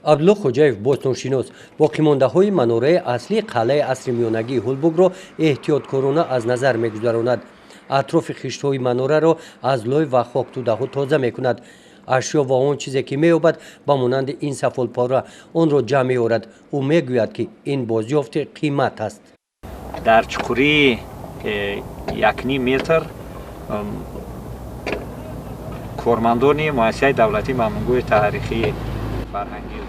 عبدالله خوجاєв бостоншинос боқимондаҳои манораи аслии қалъаи асри миёнагии ҳулбугро эҳтиёткорона аз назар мегузаронад. атрофи хиштҳои манораро аз лой ва хокдудаҳо тоза мекунад. ашё ва он чизе ки меёбад ба монанди ин сафолпора онро ҷамъ меорад. ӯ мегӯяд ки ин бозёфти қимат аст. дар чуқурии 1.5 метр кормандони муассисаи давлатии мамнунгӯҳи таърихии фарҳангӣ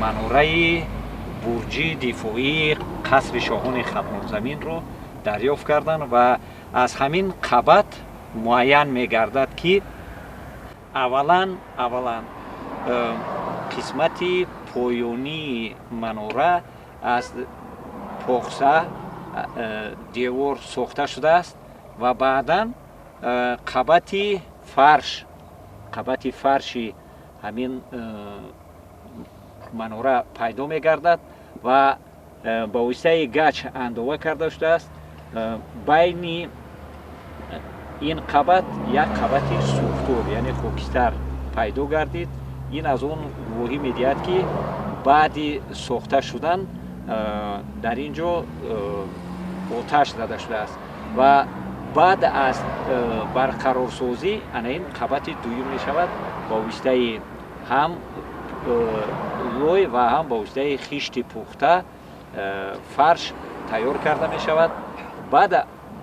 манораи бурҷи дифоии қасри шоҳони хатмулзаминро дарёфт карданд ва аз ҳамин қабат муайян мегардад ки аввалан қисмати поёнии манора аз поқса девор сохта шудааст ва баъдан қабати фарши ҳамин манора пайдо мегардад ва ба воситаи гач андова карда шудааст. байни ин қабат як қабати сӯхтор яъне хокистар пайдо гардид. ин аз он гувоҳӣ медиҳад ки баъди сохта шудан дар ин ҷо оташ зада шудааст ва баъд аз барқарорсозӣ ана ин қабати дуюм мешавад ба воситаи ҳам лой ва ҳам ба воситаи хишти пухта фарш тайёр карда мешавад. баъд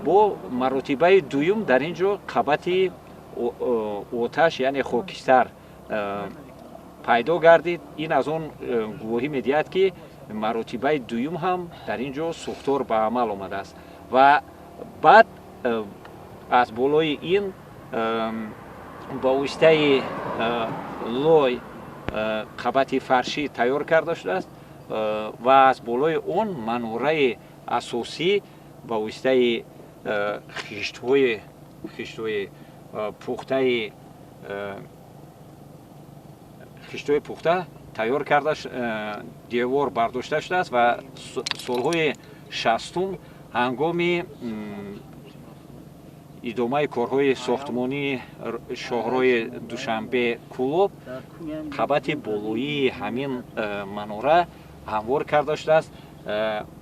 бо маротибаи дуюм дар ин ҷо қабати оташ яъне хокистар пайдо гардид. ин аз он гувоҳӣ медиҳад ки маротибаи дуюм ҳам дар ин ҷо сӯхтор ба амал омадааст ва баъд аз болои ин ба воситаи лой қабати фаршӣ тайёр карда шудааст ва аз болои он манораи асосӣ ба воситаи хиштҳои пухта тайёр карда девор бардошта шудааст ва солҳои 60-ум ҳангоми идомаи корҳои сохтмонии шоҳрои душанбе кӯлоб қабати болоии ҳамин манора ҳамвор карда шудааст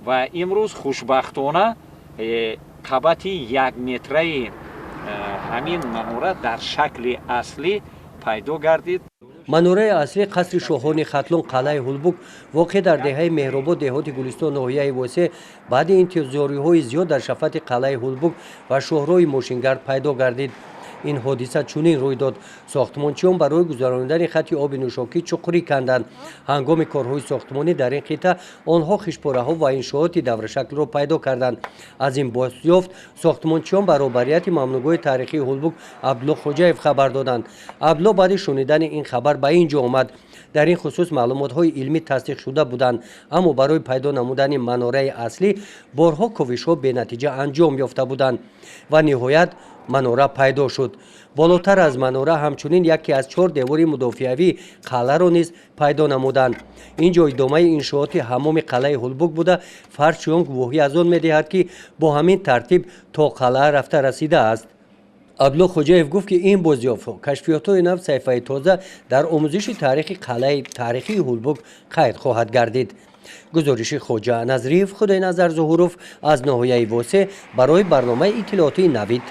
ва имрӯз хушбахтона қабати 1 метраи ҳамин манора дар шакли аслӣ пайдо гардид. манораи аслии қасри шоҳони хатлон қалъаи ҳулбуг воқеъ дар деҳаи меҳробод деҳоти гулистон ноҳияи восе баъди интизориҳои зиёд дар шафати қалъаи ҳулбуг ва шоҳрои мошингард пайдо гардид. ин ҳодиса чунин рӯй дод: сохтмончиён барои гузарондани хати оби нӯшокӣ чуқурӣ канданд. ҳангоми корҳои сохтмонӣ дар ин қитъа онҳо хишпораҳо ва иншооти даврашаклро пайдо карданд. аз ин бозёфт сохтмончиён ба роҳбарияти мамнунгӯҳи таърихии ҳулбуг Абдулло Хоҷаев хабар доданд. Абдулло баъди шунидани ин хабар ба ин ҷо омад. дар ин хусус маълумотҳои илмӣ тасдиқшуда буданд, аммо барои пайдо намудани манораи аслӣ борҳо кӯшишҳо бенатиҷа анҷом ёфта буданд ва ниҳоят манора пайдо шуд. болотар аз манора ҳамчунин яке аз 4 девори мудофиавии қалъаро низ пайдо намуданд. ин ҷо идомаи иншооти ҳамоми қалъаи ҳулбуг буда, фарши он гувоҳӣ аз он медиҳад ки бо ҳамин тартиб то қалъа рафта расидааст. عبدالله خوجاєв گفت که این بازیافت‌ها کشفیات‌های نو صفحه‌ای تازه در آموزش تاریخ قلعه تاریخی هولبوگ قید خواهد گردید. گزارش خوجا نظریف خدای نظر ظهوروف از ناحیه واسه برای برنامه اطلاعاتی نوید.